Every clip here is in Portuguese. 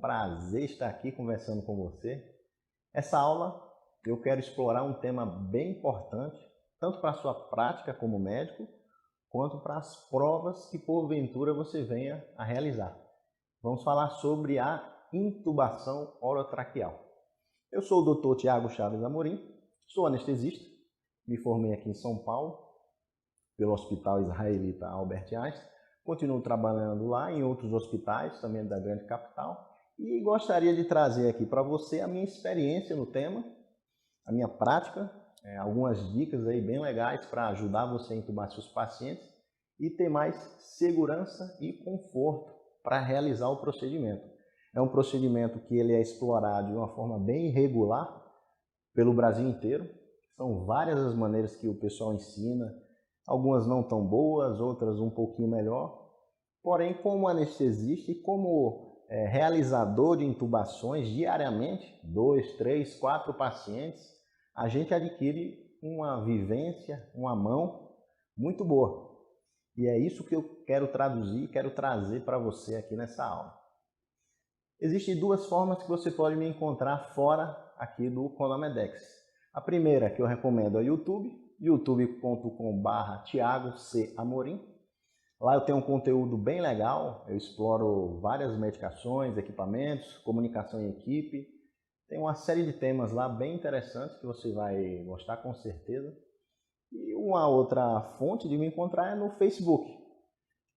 prazer estar aqui conversando com você. Essa aula eu quero explorar um tema bem importante, tanto para a sua prática como médico, quanto para as provas que porventura você venha a realizar. Vamos falar sobre a intubação orotraqueal. Eu sou o Dr. Tiago Chaves Amorim, sou anestesista, me formei aqui em São Paulo, pelo Hospital Israelita Albert Einstein, continuo trabalhando lá em outros hospitais, também da grande capital, e gostaria de trazer aqui para você a minha experiência no tema, a minha prática, algumas dicas aí bem legais para ajudar você a intubar seus pacientes e ter mais segurança e conforto para realizar o procedimento. É um procedimento que ele é explorado de uma forma bem irregular pelo Brasil inteiro. São várias as maneiras que o pessoal ensina, algumas não tão boas, outras um pouquinho melhor. Porém, como anestesista e como realizador de intubações diariamente, 2, 3, 4 pacientes, a gente adquire uma vivência, uma mão muito boa. E é isso que eu quero traduzir, quero trazer para você aqui nessa aula. Existem duas formas que você pode me encontrar fora aqui do ConaMedex. A primeira que eu recomendo é o YouTube, youtube.com/Tiago C. Amorim. Lá eu tenho um conteúdo bem legal, eu exploro várias medicações, equipamentos, comunicação em equipe. Tem uma série de temas lá bem interessantes que você vai gostar com certeza. E uma outra fonte de me encontrar é no Facebook.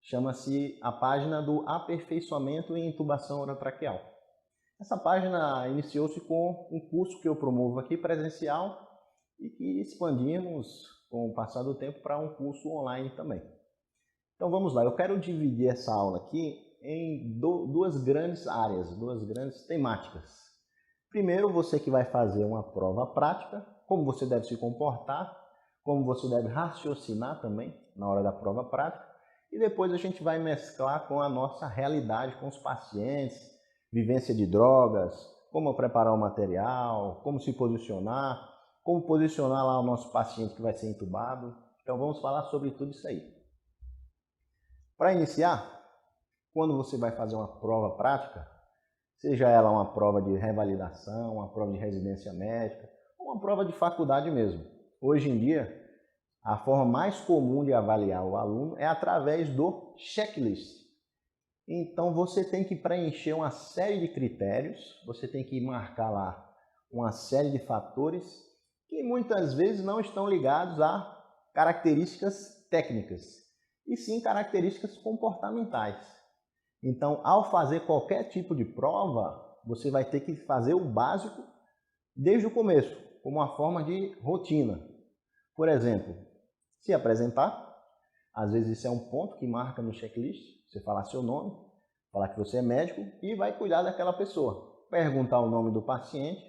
Chama-se a página do Aperfeiçoamento em Intubação Orotraqueal. Essa página iniciou-se com um curso que eu promovo aqui presencial e que expandimos com o passar do tempo para um curso online também. Então vamos lá, eu quero dividir essa aula aqui em duas grandes áreas, duas grandes temáticas. Primeiro, você que vai fazer uma prova prática, como você deve se comportar, como você deve raciocinar também na hora da prova prática. E depois a gente vai mesclar com a nossa realidade com os pacientes, vivência de drogas, como preparar o material, como se posicionar, como posicionar lá o nosso paciente que vai ser intubado. Então vamos falar sobre tudo isso aí. Para iniciar, quando você vai fazer uma prova prática, seja ela uma prova de revalidação, uma prova de residência médica, ou uma prova de faculdade mesmo. Hoje em dia, a forma mais comum de avaliar o aluno é através do checklist. Então você tem que preencher uma série de critérios, você tem que marcar lá uma série de fatores que muitas vezes não estão ligados a características técnicas, e sim características comportamentais. Então, ao fazer qualquer tipo de prova, você vai ter que fazer o básico desde o começo, como uma forma de rotina. Por exemplo, se apresentar, às vezes isso é um ponto que marca no checklist, você falar seu nome, falar que você é médico e vai cuidar daquela pessoa. Perguntar o nome do paciente.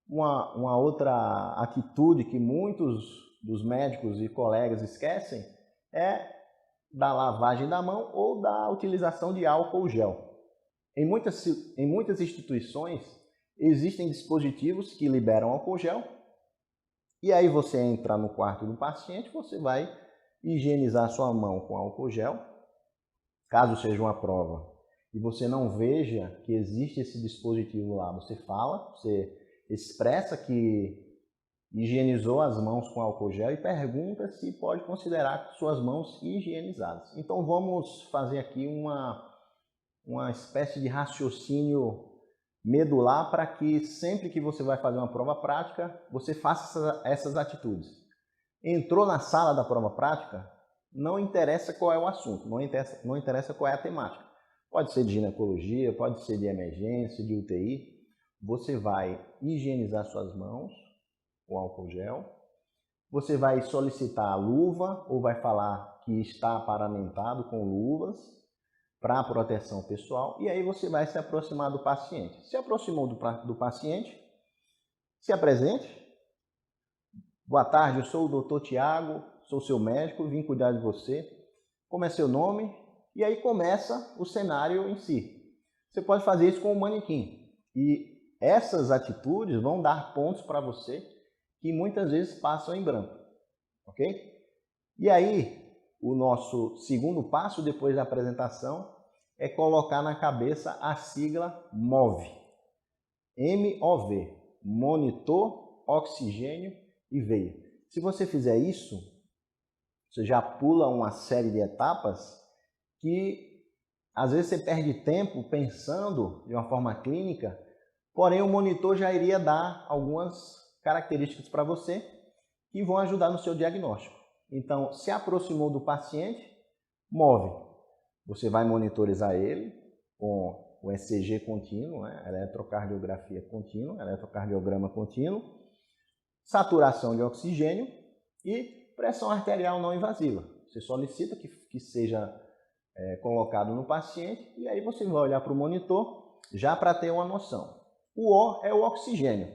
Uma outra atitude que muitos dos médicos e colegas esquecem é da lavagem da mão ou da utilização de álcool gel. Em muitas instituições existem dispositivos que liberam álcool gel. E aí você entra no quarto do paciente, você vai higienizar sua mão com álcool gel, caso seja uma prova, e você não veja que existe esse dispositivo lá, você fala, você expressa que higienizou as mãos com álcool gel e pergunta se pode considerar suas mãos higienizadas. Então vamos fazer aqui uma espécie de raciocínio medular para que sempre que você vai fazer uma prova prática, você faça essas atitudes. Entrou na sala da prova prática, não interessa qual é o assunto, não interessa qual é a temática. Pode ser de ginecologia, pode ser de emergência, de UTI. Você vai higienizar suas mãos com álcool gel. Você vai solicitar a luva ou vai falar que está paramentado com luvas para proteção pessoal, e aí você vai se aproximar do paciente. Se aproximou do paciente, se apresente. Boa tarde, eu sou o Dr. Tiago, sou seu médico, vim cuidar de você. Como é seu nome? E aí começa o cenário em si. Você pode fazer isso com o manequim. E essas atitudes vão dar pontos para você que muitas vezes passam em branco. Ok? E aí, o nosso segundo passo depois da apresentação é colocar na cabeça a sigla MOV. M-O-V. Monitor, oxigênio e veia. Se você fizer isso, você já pula uma série de etapas que às vezes você perde tempo pensando de uma forma clínica, porém o monitor já iria dar algumas características para você que vão ajudar no seu diagnóstico. Então, se aproximou do paciente, move. Você vai monitorizar ele com o ECG contínuo, né? Eletrocardiografia contínua, eletrocardiograma contínuo, saturação de oxigênio e pressão arterial não invasiva. Você solicita que seja colocado no paciente e aí você vai olhar para o monitor já para ter uma noção. O O é o oxigênio.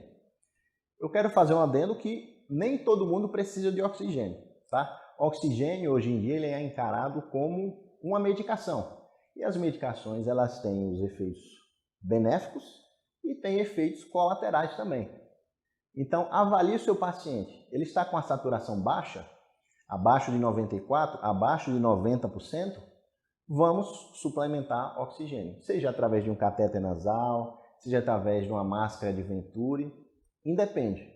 Eu quero fazer um adendo que nem todo mundo precisa de oxigênio, tá? Oxigênio hoje em dia ele é encarado como uma medicação. E as medicações elas têm os efeitos benéficos e têm efeitos colaterais também. Então avalie o seu paciente. Ele está com a saturação baixa, abaixo de 94%, abaixo de 90%, vamos suplementar oxigênio. Seja através de um catéter nasal, seja através de uma máscara de Venturi, independe.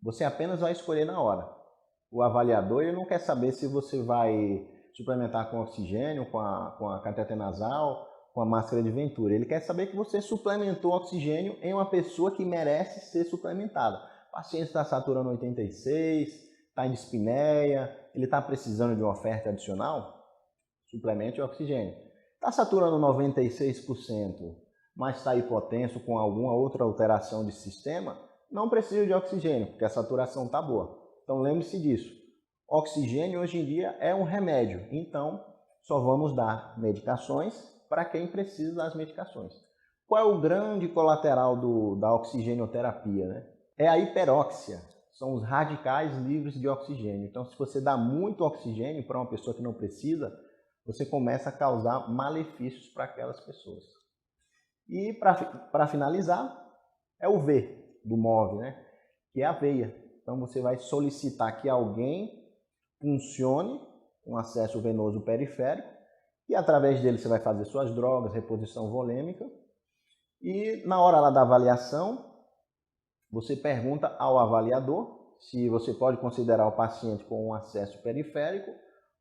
Você apenas vai escolher na hora. O avaliador ele não quer saber se você vai suplementar com oxigênio, com a catéter nasal, com a máscara de Venturi. Ele quer saber que você suplementou oxigênio em uma pessoa que merece ser suplementada. O paciente está saturando 86, está em dispneia, ele está precisando de uma oferta adicional? Suplemente o oxigênio. Está saturando 96%, mas está hipotenso com alguma outra alteração de sistema? Não precisa de oxigênio, porque a saturação está boa. Então lembre-se disso. Oxigênio hoje em dia é um remédio, então só vamos dar medicações para quem precisa das medicações. Qual é o grande colateral da oxigenoterapia, né? É a hiperóxia, são os radicais livres de oxigênio. Então se você dá muito oxigênio para uma pessoa que não precisa, você começa a causar malefícios para aquelas pessoas. E para finalizar, é o V do MOV, né? Que é a veia. Então você vai solicitar que alguém funcione um acesso venoso periférico e através dele você vai fazer suas drogas, reposição volêmica e na hora lá da avaliação você pergunta ao avaliador se você pode considerar o paciente com um acesso periférico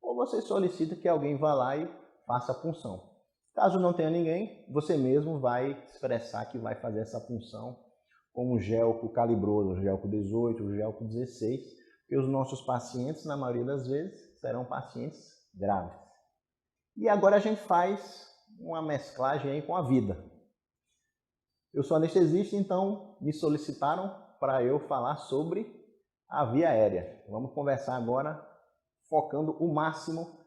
ou você solicita que alguém vá lá e faça a punção. Caso não tenha ninguém, você mesmo vai expressar que vai fazer essa punção com um gelco calibroso, um gelco 18, um gelco 16, porque os nossos pacientes, na maioria das vezes, serão pacientes graves. E agora a gente faz uma mesclagem aí com a vida. Eu sou anestesista, então me solicitaram para eu falar sobre a via aérea. Vamos conversar agora focando o máximo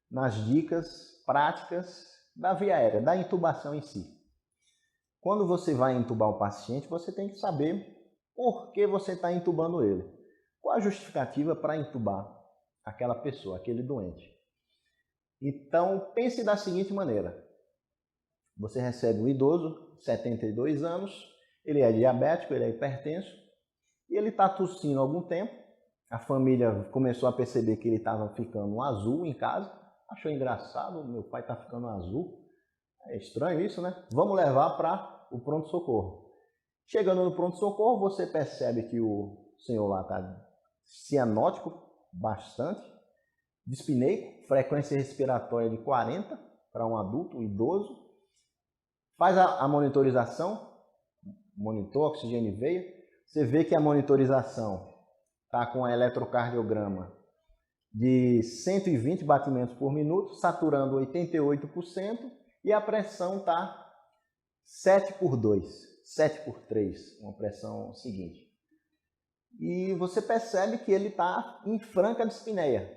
nas dicas práticas da via aérea, da intubação em si. Quando você vai intubar um paciente, você tem que saber por que você está intubando ele. Qual a justificativa para intubar aquela pessoa, aquele doente? Então, pense da seguinte maneira. Você recebe um idoso, 72 anos, ele é diabético, ele é hipertenso, e ele está tossindo há algum tempo. A família começou a perceber que ele estava ficando azul em casa. Achou engraçado, meu pai está ficando azul. É estranho isso, né? Vamos levar para o pronto-socorro. Chegando no pronto-socorro, você percebe que o senhor lá está cianótico, bastante, dispneico, frequência respiratória de 40 para um adulto, um idoso. Faz a monitorização, monitor, oxigênio e veia. Você vê que a monitorização está com a eletrocardiograma de 120 batimentos por minuto, saturando 88%, e a pressão está 7/2, 7/3, uma pressão seguinte. E você percebe que ele está em franca dispneia.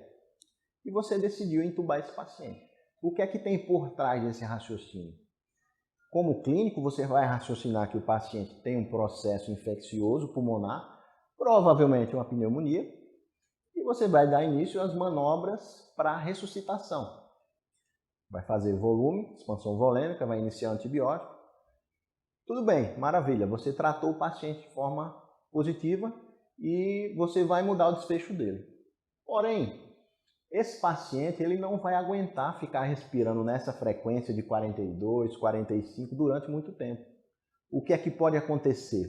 E você decidiu intubar esse paciente. O que é que tem por trás desse raciocínio? Como clínico, você vai raciocinar que o paciente tem um processo infeccioso pulmonar, provavelmente uma pneumonia, e você vai dar início às manobras para ressuscitação. Vai fazer volume, expansão volêmica, vai iniciar antibiótico. Tudo bem, maravilha, você tratou o paciente de forma positiva e você vai mudar o desfecho dele. Porém, Esse paciente ele não vai aguentar ficar respirando nessa frequência de 42, 45 durante muito tempo. O que é que pode acontecer?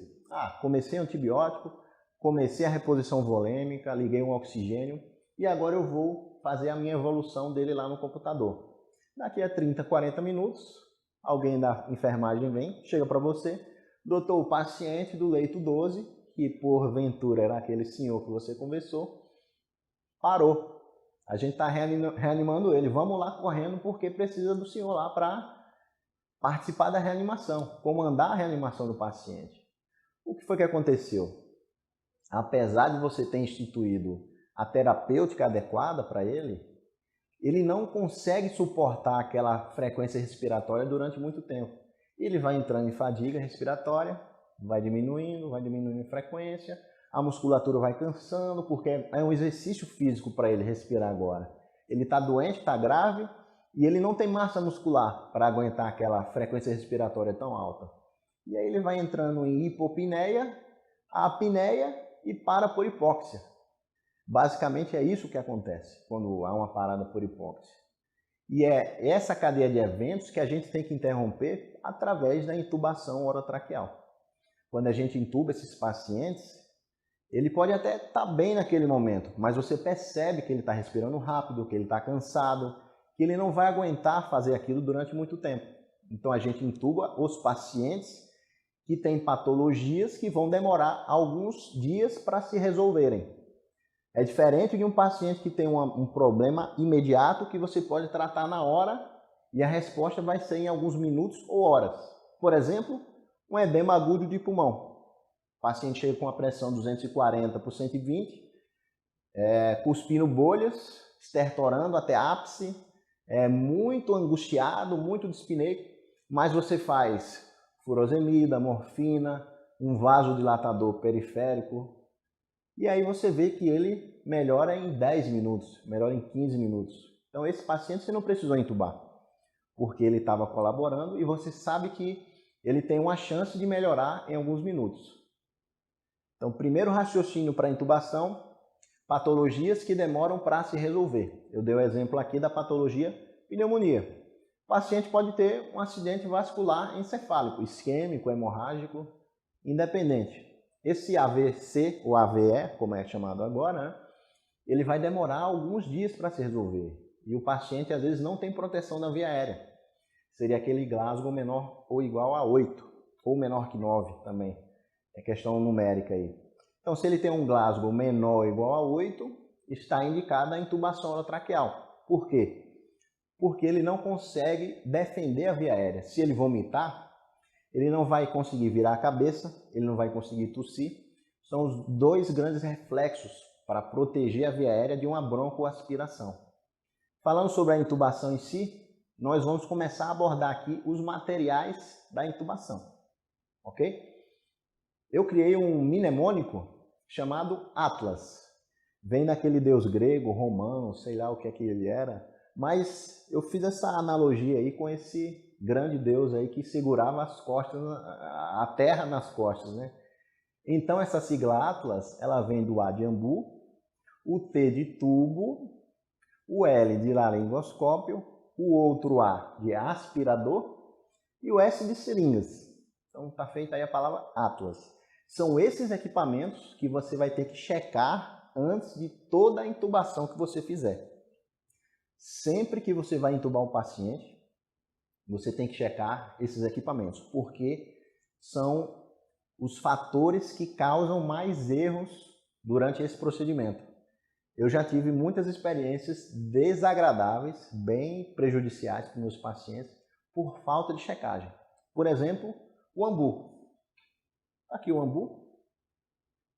Comecei antibiótico, comecei a reposição volêmica, liguei um oxigênio e agora eu vou fazer a minha evolução dele lá no computador. Daqui a 30, 40 minutos, alguém da enfermagem vem, chega para você, doutor, o paciente do leito 12, que porventura era aquele senhor que você conversou, parou. A gente está reanimando ele, vamos lá correndo porque precisa do senhor lá para participar da reanimação, comandar a reanimação do paciente. O que foi que aconteceu? Apesar de você ter instituído a terapêutica adequada para ele, ele não consegue suportar aquela frequência respiratória durante muito tempo. Ele vai entrando em fadiga respiratória, vai diminuindo a frequência, a musculatura vai cansando, porque é um exercício físico para ele respirar agora. Ele está doente, está grave, e ele não tem massa muscular para aguentar aquela frequência respiratória tão alta. E aí ele vai entrando em hipopneia, apneia e para por hipóxia. Basicamente é isso que acontece quando há uma parada por hipóxia. E é essa cadeia de eventos que a gente tem que interromper através da intubação orotraqueal. Quando a gente intuba esses pacientes, ele pode até estar bem naquele momento, mas você percebe que ele está respirando rápido, que ele está cansado, que ele não vai aguentar fazer aquilo durante muito tempo. Então a gente intuba os pacientes que têm patologias que vão demorar alguns dias para se resolverem. É diferente de um paciente que tem um problema imediato que você pode tratar na hora e a resposta vai ser em alguns minutos ou horas. Por exemplo, um edema agudo de pulmão. O paciente chega com a pressão 240 por 120, cuspindo bolhas, estertorando até ápice, muito angustiado, muito dispneico, mas você faz furosemida, morfina, um vasodilatador periférico, e aí você vê que ele melhora em 10 minutos, melhora em 15 minutos. Então esse paciente você não precisou intubar, porque ele estava colaborando e você sabe que ele tem uma chance de melhorar em alguns minutos. Então, primeiro raciocínio para intubação, patologias que demoram para se resolver. Eu dei o exemplo aqui da patologia pneumonia. O paciente pode ter um acidente vascular encefálico, isquêmico, hemorrágico, independente. Esse AVC, ou AVE, como é chamado agora, né, ele vai demorar alguns dias para se resolver. E o paciente, às vezes, não tem proteção da via aérea. Seria aquele Glasgow menor ou igual a 8, ou menor que 9 também. É questão numérica aí. Então, se ele tem um Glasgow menor ou igual a 8, está indicada a intubação orotraqueal. Por quê? Porque ele não consegue defender a via aérea. Se ele vomitar, ele não vai conseguir virar a cabeça, ele não vai conseguir tossir. São os dois grandes reflexos para proteger a via aérea de uma broncoaspiração. Falando sobre a intubação em si, nós vamos começar a abordar aqui os materiais da intubação, ok? Eu criei um mnemônico chamado Atlas. Vem daquele deus grego, romano, sei lá o que é que ele era, mas eu fiz essa analogia aí com esse grande deus aí que segurava as costas, a terra nas costas, né? Então essa sigla Atlas, ela vem do A de ambu, o T de tubo, o L de laringoscópio, o outro A de aspirador e o S de seringas. Então está feita aí a palavra Atlas. São esses equipamentos que você vai ter que checar antes de toda a intubação que você fizer. Sempre que você vai intubar um paciente, você tem que checar esses equipamentos, porque são os fatores que causam mais erros durante esse procedimento. Eu já tive muitas experiências desagradáveis, bem prejudiciais para os meus pacientes, por falta de checagem. Por exemplo, o ambu. Aqui o ambu,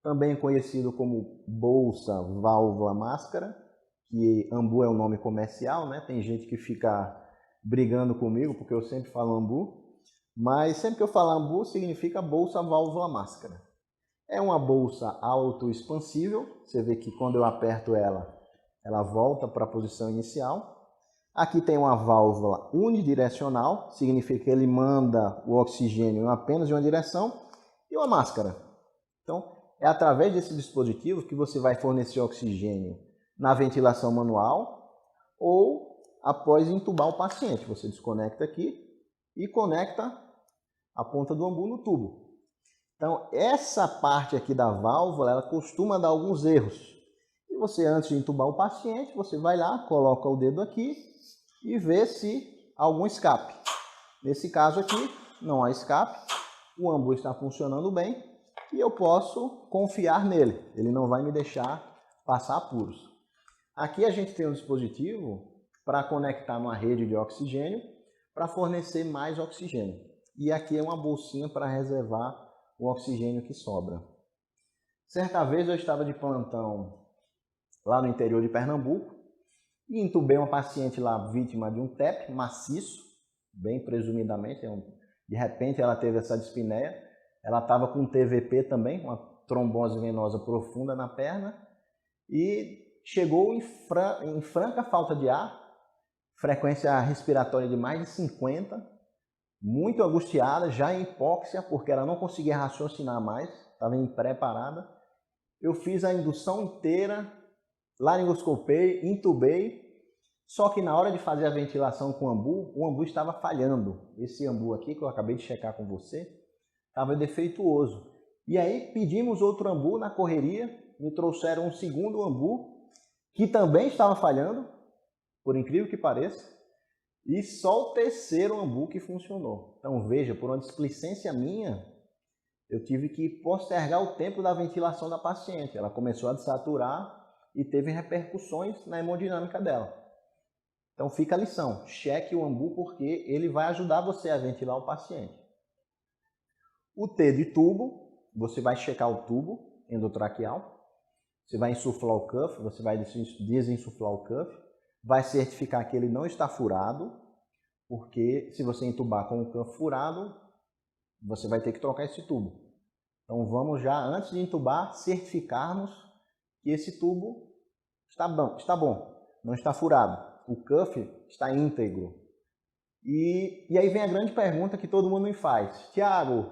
também conhecido como bolsa, válvula, máscara, que ambu é o nome comercial, né? Tem gente que fica brigando comigo porque eu sempre falo ambu, mas sempre que eu falo ambu significa bolsa, válvula, máscara. É uma bolsa autoexpansível, você vê que quando eu aperto ela, ela volta para a posição inicial. Aqui tem uma válvula unidirecional, significa que ele manda o oxigênio apenas em uma direção, e uma máscara. Então, é através desse dispositivo que você vai fornecer oxigênio na ventilação manual ou após entubar o paciente. Você desconecta aqui e conecta a ponta do ambu no tubo. Então, essa parte aqui da válvula, ela costuma dar alguns erros. E você, antes de entubar o paciente, você vai lá, coloca o dedo aqui e vê se há algum escape. Nesse caso aqui, não há escape, o ambu está funcionando bem e eu posso confiar nele. Ele não vai me deixar passar apuros. Aqui a gente tem um dispositivo para conectar numa rede de oxigênio para fornecer mais oxigênio. E aqui é uma bolsinha para reservar o oxigênio que sobra. Certa vez eu estava de plantão lá no interior de Pernambuco e entubei uma paciente lá vítima de um TEP maciço, bem presumidamente, de repente ela teve essa dispneia, ela estava com TVP também, uma trombose venosa profunda na perna e chegou em franca falta de ar, frequência respiratória de mais de 50, muito angustiada, já em hipóxia, porque ela não conseguia raciocinar mais, estava em pré-parada. Eu fiz a indução inteira, laringoscopei, intubei, só que na hora de fazer a ventilação com o ambu estava falhando. Esse ambu aqui, que eu acabei de checar com você, estava defeituoso. E aí pedimos outro ambu na correria, me trouxeram um segundo ambu, que também estava falhando, por incrível que pareça, e só o terceiro ambu que funcionou. Então veja, por uma displicência minha, eu tive que postergar o tempo da ventilação da paciente. Ela começou a desaturar e teve repercussões na hemodinâmica dela. Então fica a lição, cheque o ambu porque ele vai ajudar você a ventilar o paciente. O T de tubo, você vai checar o tubo endotraqueal, você vai insuflar o cuff, você vai desinsuflar o cuff, vai certificar que ele não está furado, porque se você entubar com o cuff furado, você vai ter que trocar esse tubo. Então vamos já, antes de entubar, certificarmos que esse tubo está bom, não está furado. O cuff está íntegro. E aí vem a grande pergunta que todo mundo me faz. Tiago,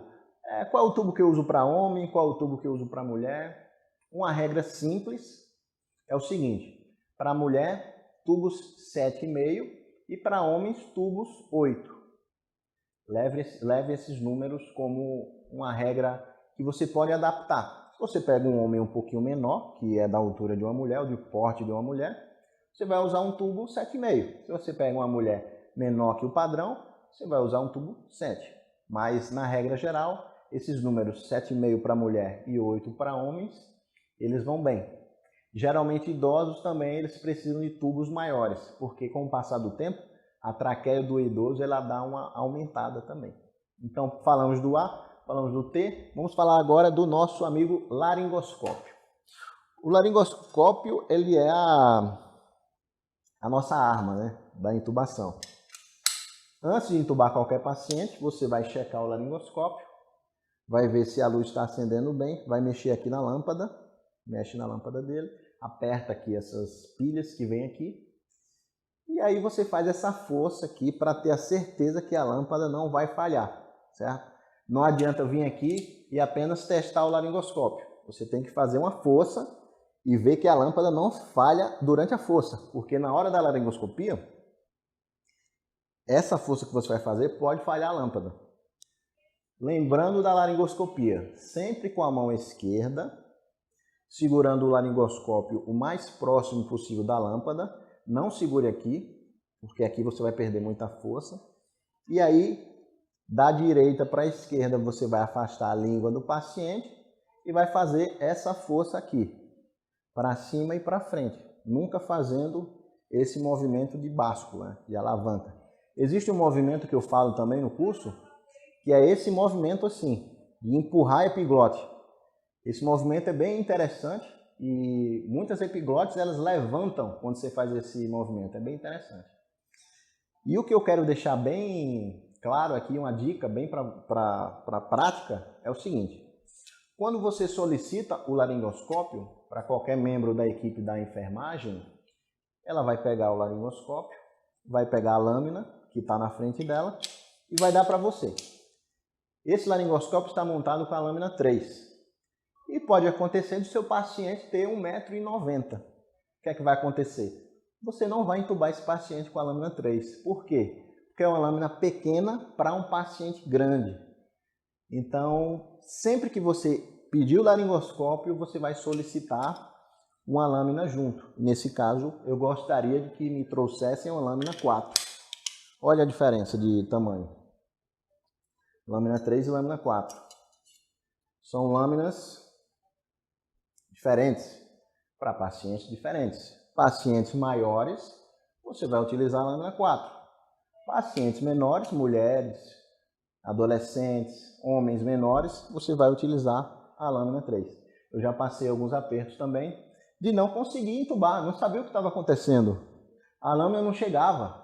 qual é o tubo que eu uso para homem, qual é o tubo que eu uso para mulher? Uma regra simples é o seguinte, para mulher, tubos 7,5 e para homens, tubos 8. Leve esses números como uma regra que você pode adaptar. Se você pega um homem um pouquinho menor, que é da altura de uma mulher, ou do porte de uma mulher, você vai usar um tubo 7,5. Se você pega uma mulher menor que o padrão, você vai usar um tubo 7. Mas, na regra geral, esses números 7,5 para mulher e 8 para homens, eles vão bem. Geralmente idosos também eles precisam de tubos maiores, porque com o passar do tempo, a traqueia do idoso ela dá uma aumentada também. Então falamos do A, falamos do T, vamos falar agora do nosso amigo laringoscópio. O laringoscópio ele é a nossa arma, né, da intubação. Antes de intubar qualquer paciente, você vai checar o laringoscópio, vai ver se a luz está acendendo bem, vai mexer aqui na lâmpada, mexe na lâmpada dele, aperta aqui essas pilhas que vem aqui e aí você faz essa força aqui para ter a certeza que a lâmpada não vai falhar, certo? Não adianta vir aqui e apenas testar o laringoscópio. Você tem que fazer uma força e ver que a lâmpada não falha durante a força, porque na hora da laringoscopia, essa força que você vai fazer pode falhar a lâmpada. Lembrando da laringoscopia, sempre com a mão esquerda, segurando o laringoscópio o mais próximo possível da lâmpada, não segure aqui, porque aqui você vai perder muita força. E aí, da direita para a esquerda, você vai afastar a língua do paciente e vai fazer essa força aqui, para cima e para frente, nunca fazendo esse movimento de báscula, de alavanca. Existe um movimento que eu falo também no curso, que é esse movimento assim, de empurrar a epiglote. Esse movimento é bem interessante e muitas epiglotes elas levantam quando você faz esse movimento, é bem interessante. E o que eu quero deixar bem claro aqui, uma dica bem para a prática, é o seguinte. Quando você solicita o laringoscópio para qualquer membro da equipe da enfermagem, ela vai pegar o laringoscópio, vai pegar a lâmina que está na frente dela e vai dar para você. Esse laringoscópio está montado com a lâmina 3. E pode acontecer de seu paciente ter 1,90 m. que é que vai acontecer? Você não vai entubar esse paciente com a lâmina 3. Por quê? Porque é uma lâmina pequena para um paciente grande. Então, sempre que você pedir o laringoscópio, você vai solicitar uma lâmina junto. Nesse caso, eu gostaria de que me trouxessem uma lâmina 4. Olha a diferença de tamanho. Lâmina 3 e lâmina 4. São lâminas diferentes para pacientes diferentes. Pacientes maiores, você vai utilizar a lâmina 4. Pacientes menores, mulheres, adolescentes, homens menores, você vai utilizar a lâmina 3. Eu já passei alguns apertos também de não conseguir entubar, não sabia o que estava acontecendo. A lâmina não chegava.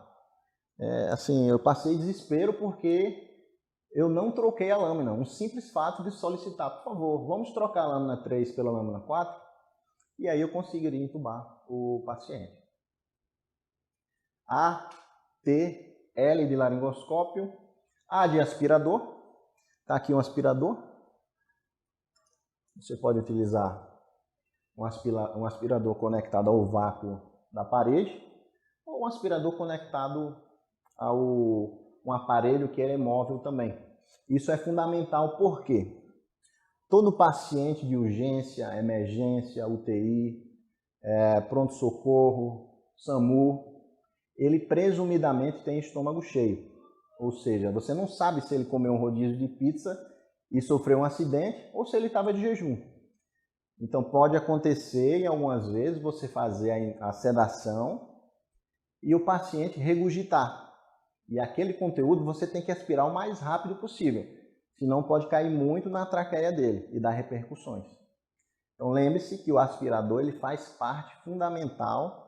Eu passei desespero porque eu não troquei a lâmina. Um simples fato de solicitar, por favor, vamos trocar a lâmina 3 pela lâmina 4, e aí eu conseguiria entubar o paciente. A, T, L de laringoscópio, A de aspirador. Está aqui um aspirador. Você pode utilizar um aspirador conectado ao vácuo da parede ou um aspirador conectado a um aparelho que é móvel também. Isso é fundamental porque todo paciente de urgência, emergência, UTI, pronto-socorro, SAMU, ele presumidamente tem estômago cheio. Ou seja, você não sabe se ele comeu um rodízio de pizza e sofreu um acidente ou se ele estava de jejum. Então pode acontecer, em algumas vezes, você fazer a sedação e o paciente regurgitar. E aquele conteúdo você tem que aspirar o mais rápido possível, senão pode cair muito na traqueia dele e dar repercussões. Então lembre-se que o aspirador ele faz parte fundamental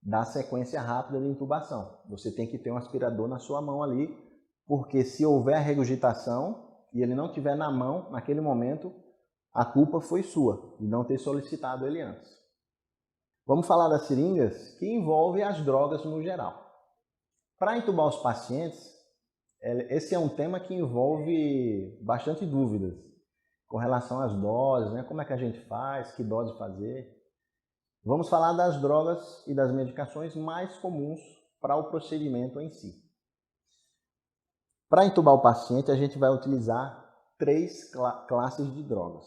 da sequência rápida de intubação. Você tem que ter um aspirador na sua mão ali, porque se houver a regurgitação e ele não estiver na mão, naquele momento, a culpa foi sua, de não ter solicitado ele antes. Vamos falar das seringas, que envolvem as drogas no geral. Para entubar os pacientes, esse é um tema que envolve bastante dúvidas com relação às doses, né? Como é que a gente faz, que dose fazer. Vamos falar das drogas e das medicações mais comuns para o procedimento em si. Para entubar o paciente, a gente vai utilizar 3 classes de drogas: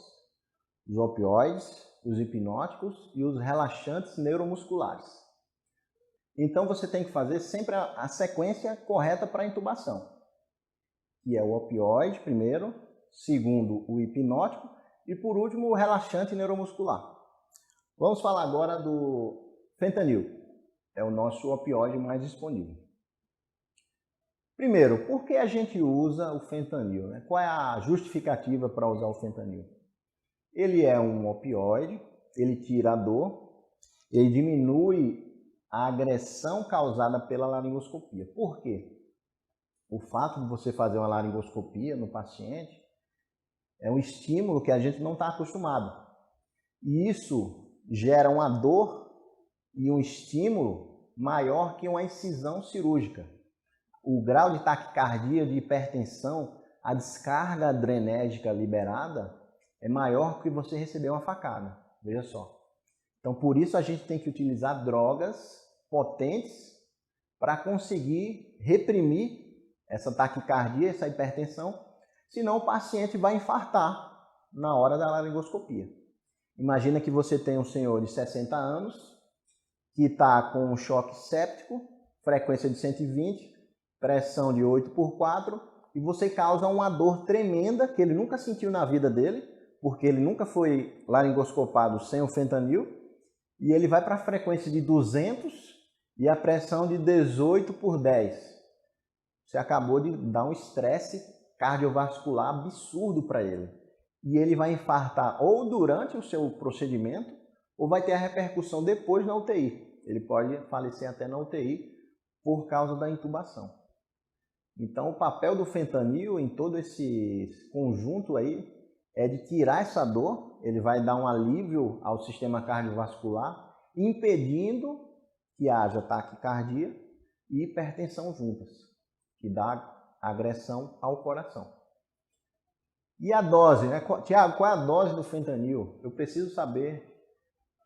os opioides, os hipnóticos e os relaxantes neuromusculares. Então você tem que fazer sempre a sequência correta para a intubação, que é o opioide primeiro, segundo o hipnótico e por último o relaxante neuromuscular. Vamos falar agora do fentanil, é o nosso opioide mais disponível. Primeiro, por que a gente usa o fentanil, né? Qual é a justificativa para usar o fentanil? Ele é um opioide, ele tira a dor, ele diminui a agressão causada pela laringoscopia. Por quê? O fato de você fazer uma laringoscopia no paciente é um estímulo que a gente não está acostumado. E isso gera uma dor e um estímulo maior que uma incisão cirúrgica. O grau de taquicardia, de hipertensão, a descarga adrenérgica liberada é maior que você receber uma facada. Veja só. Então, por isso a gente tem que utilizar drogas potentes para conseguir reprimir essa taquicardia, essa hipertensão, senão o paciente vai infartar na hora da laringoscopia. Imagina que você tem um senhor de 60 anos que está com um choque séptico, frequência de 120, pressão de 8/4, e você causa uma dor tremenda que ele nunca sentiu na vida dele, porque ele nunca foi laringoscopado sem o fentanil, e ele vai para a frequência de 200 e a pressão de 18/10. Você acabou de dar um estresse cardiovascular absurdo para ele. E ele vai infartar ou durante o seu procedimento, ou vai ter a repercussão depois na UTI. Ele pode falecer até na UTI por causa da intubação. Então, o papel do fentanil em todo esse conjunto aí é de tirar essa dor, ele vai dar um alívio ao sistema cardiovascular, impedindo que haja taquicardia e hipertensão juntas, que dá agressão ao coração. E a dose, né? Tiago, qual é a dose do fentanil? Eu preciso saber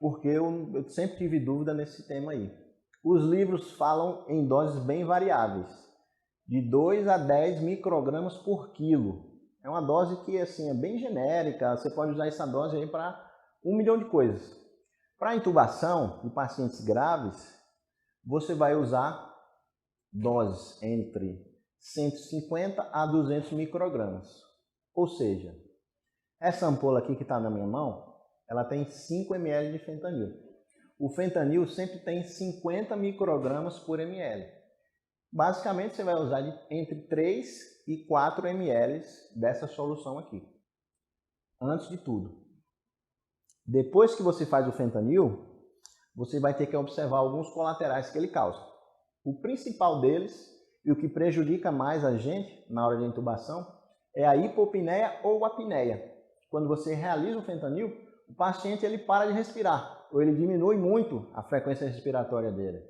porque eu sempre tive dúvida nesse tema aí. Os livros falam em doses bem variáveis, de 2 a 10 microgramas por quilo. É uma dose que assim, é bem genérica, você pode usar essa dose aí para 1 milhão de coisas. Para intubação em pacientes graves, você vai usar doses entre 150 a 200 microgramas. Ou seja, essa ampola aqui que está na minha mão, ela tem 5 ml de fentanil. O fentanil sempre tem 50 microgramas por ml. Basicamente, você vai usar entre 3 e 4 ml dessa solução aqui. Antes de tudo. Depois que você faz o fentanil, você vai ter que observar alguns colaterais que ele causa. O principal deles, e o que prejudica mais a gente na hora de intubação, é a hipopneia ou apneia. Quando você realiza o fentanil, o paciente ele para de respirar, ou ele diminui muito a frequência respiratória dele.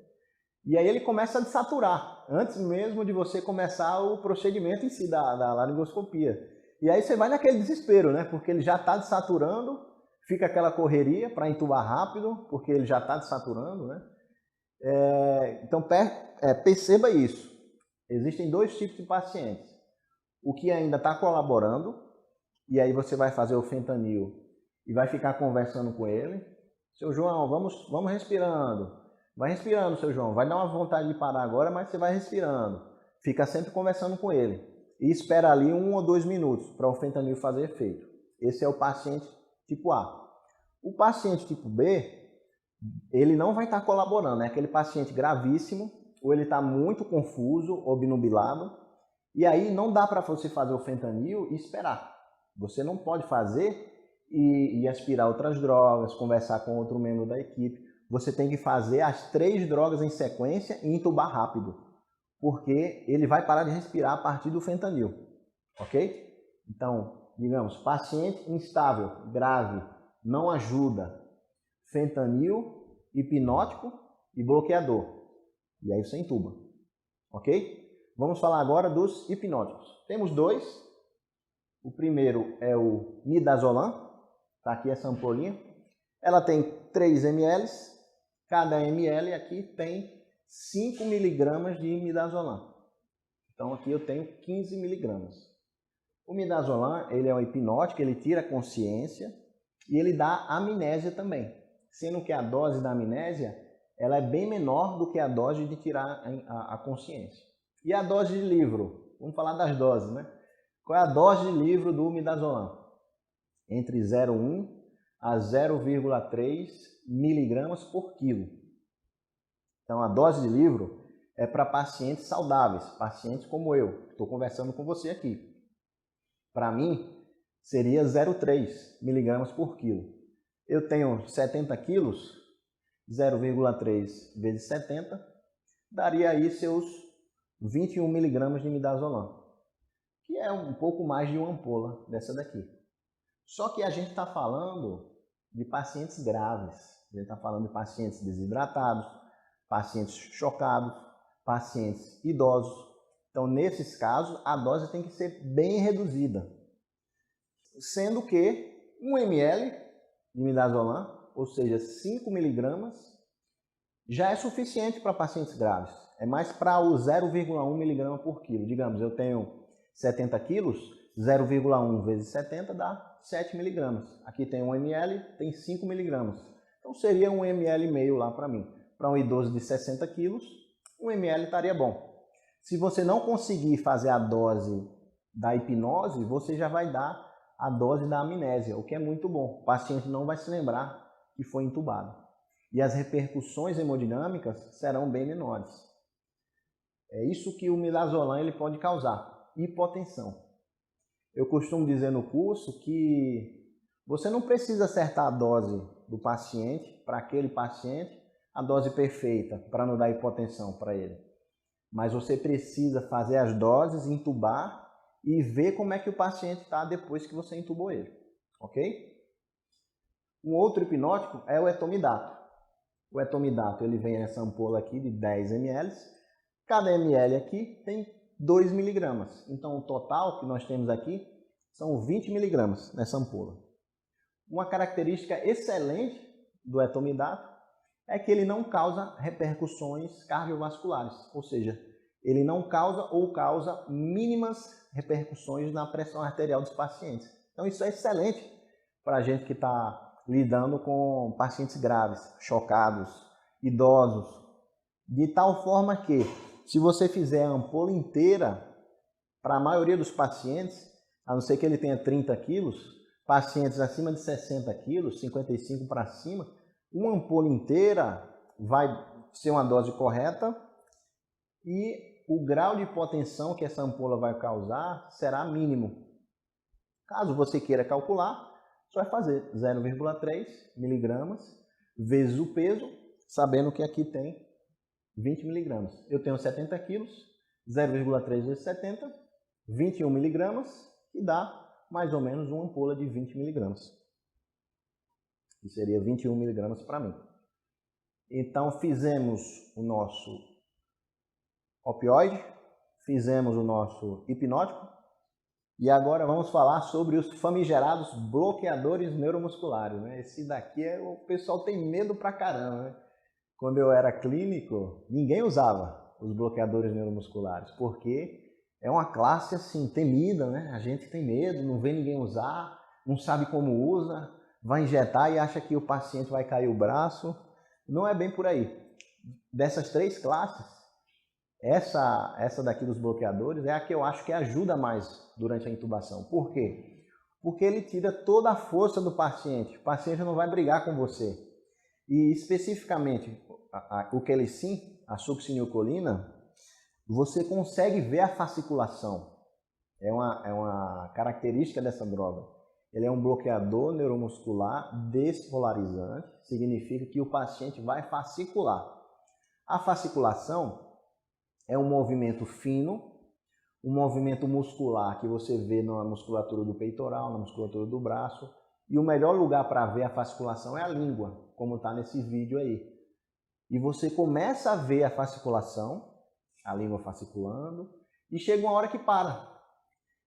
E aí ele começa a desaturar, antes mesmo de você começar o procedimento em si da laringoscopia. E aí você vai naquele desespero, né? Porque ele já está desaturando, fica aquela correria para intubar rápido, porque ele já está desaturando, né? Então perceba isso. Existem dois tipos de pacientes. O que ainda está colaborando, e aí você vai fazer o fentanil e vai ficar conversando com ele. Seu João, vamos respirando. Vai respirando, seu João. Vai dar uma vontade de parar agora, mas você vai respirando. Fica sempre conversando com ele. E espera ali 1 ou 2 minutos para o fentanil fazer efeito. Esse é o paciente tipo A. O paciente tipo B, ele não vai estar colaborando. É aquele paciente gravíssimo, ou ele está muito confuso, obnubilado. E aí não dá para você fazer o fentanil e esperar. Você não pode fazer e aspirar outras drogas, conversar com outro membro da equipe. Você tem que fazer as 3 drogas em sequência e intubar rápido, porque ele vai parar de respirar a partir do fentanil, ok? Então, digamos, paciente instável, grave, não ajuda, fentanil, hipnótico e bloqueador. E aí você intuba, ok? Vamos falar agora dos hipnóticos. Temos 2. O primeiro é o midazolam, está aqui essa ampolinha. Ela tem 3 ml, cada ml aqui tem 5 miligramas de midazolam. Então aqui eu tenho 15 miligramas. O midazolam, ele é um hipnótico, ele tira a consciência e ele dá amnésia também. Sendo que a dose da amnésia, ela é bem menor do que a dose de tirar a consciência. E a dose de livro? Vamos falar das doses, né? Qual é a dose de livro do midazolam? Entre 0,1 a 0,3 miligramas por quilo. Então, a dose de livro é para pacientes saudáveis, pacientes como eu, que estou conversando com você aqui. Para mim, seria 0,3 miligramas por quilo. Eu tenho 70 quilos, 0,3 vezes 70, daria aí seus 21 miligramas de midazolam, que é um pouco mais de uma ampola dessa daqui. Só que a gente está falando de pacientes graves, a gente está falando de pacientes desidratados, pacientes chocados, pacientes idosos. Então, nesses casos, a dose tem que ser bem reduzida, sendo que 1 ml de midazolam, ou seja, 5 miligramas, já é suficiente para pacientes graves. É mais para o 0,1 miligrama por quilo. Digamos, eu tenho 70 quilos, 0,1 vezes 70 dá 7 miligramas. Aqui tem 1 ml, tem 5 miligramas. Então seria 1 ml e meio lá para mim. Para um idoso de 60 quilos, 1 ml estaria bom. Se você não conseguir fazer a dose da hipnose, você já vai dar a dose da amnésia, o que é muito bom. O paciente não vai se lembrar que foi intubado. E as repercussões hemodinâmicas serão bem menores. É isso que o midazolam ele pode causar, hipotensão. Eu costumo dizer no curso que você não precisa acertar a dose do paciente, para aquele paciente, a dose perfeita, para não dar hipotensão para ele. Mas você precisa fazer as doses, intubar e ver como é que o paciente está depois que você intubou ele, ok? Um outro hipnótico é o etomidato. O etomidato ele vem nessa ampola aqui de 10 ml. Cada ml aqui tem 2 miligramas. Então o total que nós temos aqui são 20 miligramas nessa ampola. Uma característica excelente do etomidato é que ele não causa repercussões cardiovasculares, ou seja, ele não causa ou causa mínimas repercussões na pressão arterial dos pacientes. Então isso é excelente para a gente que está lidando com pacientes graves, chocados, idosos, de tal forma que se você fizer a ampola inteira, para a maioria dos pacientes, a não ser que ele tenha 30 quilos, pacientes acima de 60 quilos, 55 para cima, uma ampola inteira vai ser uma dose correta e o grau de hipotensão que essa ampola vai causar será mínimo. Caso você queira calcular, você vai fazer 0,3 miligramas vezes o peso, sabendo que aqui tem 20 miligramas. Eu tenho 70 quilos, 0,3 vezes 70, 21 miligramas, que dá mais ou menos uma ampola de 20 miligramas. Que seria 21 miligramas para mim. Então, fizemos o nosso opioide, fizemos o nosso hipnótico e agora vamos falar sobre os famigerados bloqueadores neuromusculares. Né? Esse daqui o pessoal tem medo pra caramba. Né? Quando eu era clínico, ninguém usava os bloqueadores neuromusculares, porque é uma classe assim temida, né? A gente tem medo, não vê ninguém usar, não sabe como usa, vai injetar e acha que o paciente vai cair o braço. Não é bem por aí. Dessas três classes, essa daqui dos bloqueadores é a que eu acho que ajuda mais durante a intubação. Por quê? Porque ele tira toda a força do paciente. O paciente não vai brigar com você. E especificamente o Quelicin, a succinilcolina, você consegue ver a fasciculação. É uma característica dessa droga. Ele é um bloqueador neuromuscular despolarizante, significa que o paciente vai fascicular. A fasciculação é um movimento fino, um movimento muscular que você vê na musculatura do peitoral, na musculatura do braço. E o melhor lugar para ver a fasciculação é a língua, como está nesse vídeo aí. E você começa a ver a fasciculação, a língua fasciculando, e chega uma hora que para.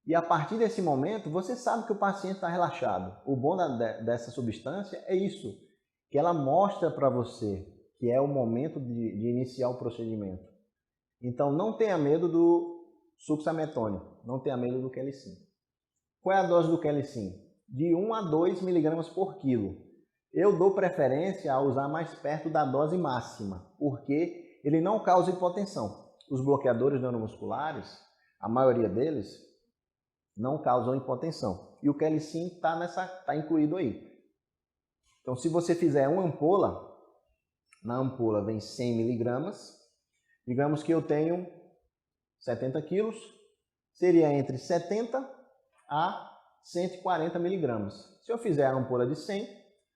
E a partir desse momento, você sabe que o paciente está relaxado. O bom dessa substância é isso, que ela mostra para você que é o momento de iniciar o procedimento. Então, não tenha medo do succinilcolina, não tenha medo do Quelicin. Qual é a dose do Quelicin? De 1 a 2 miligramas por quilo. Eu dou preferência a usar mais perto da dose máxima, porque ele não causa hipotensão. Os bloqueadores neuromusculares, a maioria deles, não causam hipotensão. E o Quelicin está incluído aí. Então, se você fizer uma ampola, na ampola vem 100 miligramas. Digamos que eu tenho 70 quilos, seria entre 70 a 140 miligramas. Se eu fizer a ampola de 100,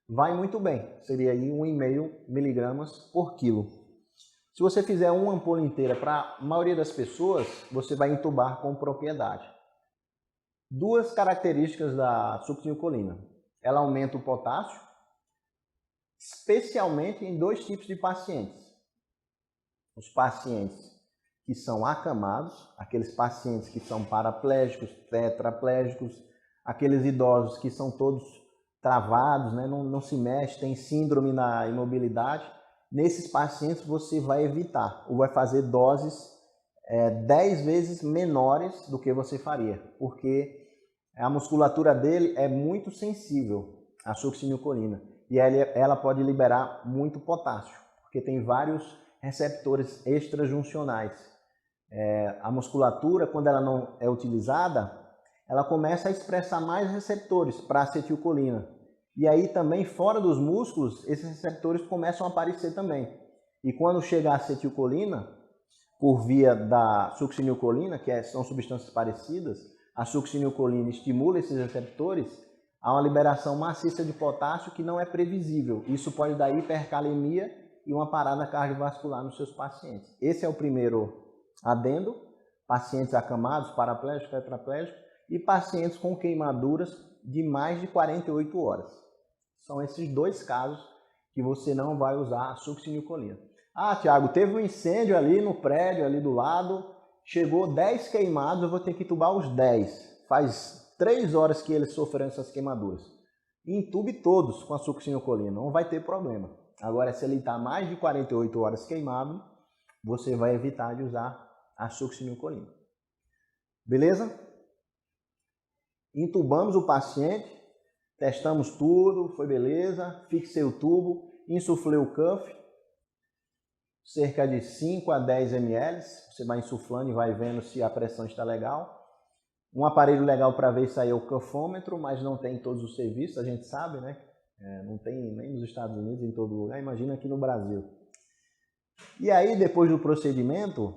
vai muito bem. Seria aí 1,5 miligramas por quilo. Se você fizer uma ampola inteira para a maioria das pessoas, você vai entubar com propriedade. Duas características da succinilcolina. Ela aumenta o potássio, especialmente em dois tipos de pacientes. Os pacientes que são acamados, aqueles pacientes que são paraplégicos, tetraplégicos, aqueles idosos que são todos travados, né? não se mexe, tem síndrome na imobilidade. Nesses pacientes você vai evitar, ou vai fazer doses 10 vezes menores do que você faria, porque a musculatura dele é muito sensível à succinilcolina e ela pode liberar muito potássio, porque tem vários receptores extrajuncionais. A musculatura, quando ela não é utilizada, ela começa a expressar mais receptores para acetilcolina. E aí também, fora dos músculos, esses receptores começam a aparecer também. E quando chega a acetilcolina, por via da succinilcolina, que são substâncias parecidas, a succinilcolina estimula esses receptores, há uma liberação maciça de potássio que não é previsível. Isso pode dar hipercalemia e uma parada cardiovascular nos seus pacientes. Esse é o primeiro adendo, pacientes acamados, paraplégicos, tetraplégicos e pacientes com queimaduras de mais de 48 horas. São esses dois casos que você não vai usar a succinilcolina. Ah, Thiago, teve um incêndio ali no prédio, ali do lado, chegou 10 queimados, eu vou ter que entubar os 10. Faz 3 horas que eles sofreram essas queimaduras. Entube todos com a succinilcolina, não vai ter problema. Agora, se ele está mais de 48 horas queimado, você vai evitar de usar a succinilcolina. Beleza? Entubamos o paciente, testamos tudo, foi beleza, fixei o tubo, insuflei o cuff, cerca de 5 a 10 ml, você vai insuflando e vai vendo se a pressão está legal. Um aparelho legal para ver isso aí é o cuffômetro, mas não tem em todos os serviços, a gente sabe, né? Não tem nem nos Estados Unidos, em todo lugar, imagina aqui no Brasil. E aí, depois do procedimento,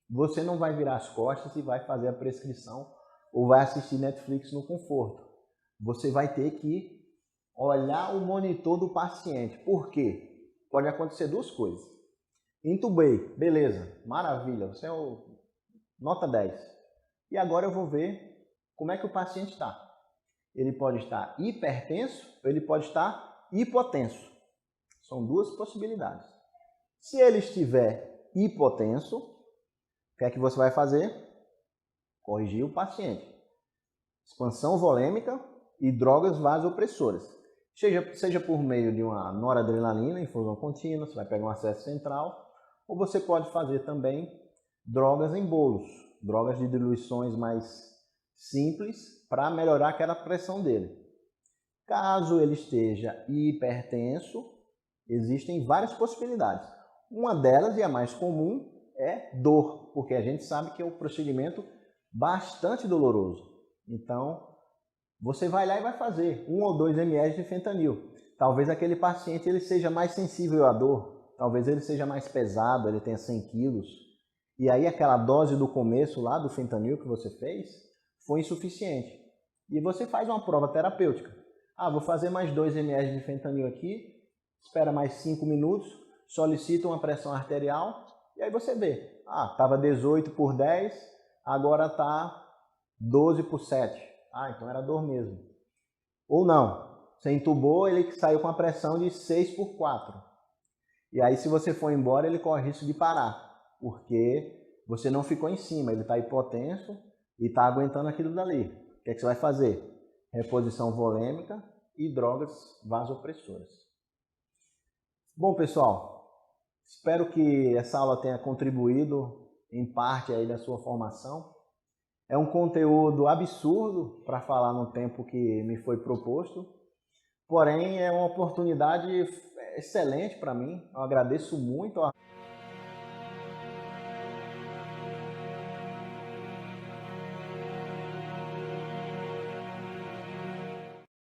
você não vai virar as costas e vai fazer a prescrição ou vai assistir Netflix no conforto. Você vai ter que olhar o monitor do paciente. Por quê? Pode acontecer duas coisas. Entubei, beleza, maravilha, você é o nota 10. E agora eu vou ver como é que o paciente está. Ele pode estar hipertenso ou ele pode estar hipotenso. São duas possibilidades. Se ele estiver hipotenso, o que é que você vai fazer? Corrigir o paciente. Expansão volêmica e drogas vasopressoras. Seja por meio de uma noradrenalina, infusão contínua, você vai pegar um acesso central, ou você pode fazer também drogas em bolos, drogas de diluições mais simples para melhorar aquela pressão dele. Caso ele esteja hipertenso, existem várias possibilidades. Uma delas, e a mais comum, é dor, porque a gente sabe que é um procedimento bastante doloroso. Então, você vai lá e vai fazer 1 ou 2 ml de fentanil. Talvez aquele paciente ele seja mais sensível à dor, talvez ele seja mais pesado, ele tenha 100 quilos. E aí aquela dose do começo lá do fentanil que você fez foi insuficiente. E você faz uma prova terapêutica. Vou fazer mais 2 ml de fentanil aqui, espera mais 5 minutos, solicita uma pressão arterial e aí você vê. Estava 18 por 10, agora está 12 por 7. Então era dor mesmo. Ou não, você entubou, ele saiu com a pressão de 6 por 4. E aí se você for embora, ele corre risco de parar. Porque você não ficou em cima, ele está hipotenso e está aguentando aquilo dali. O que é que você vai fazer? Reposição volêmica e drogas vasopressoras. Bom, pessoal, espero que essa aula tenha contribuído em parte aí da sua formação. É um conteúdo absurdo para falar no tempo que me foi proposto, porém é uma oportunidade excelente para mim. Eu agradeço muito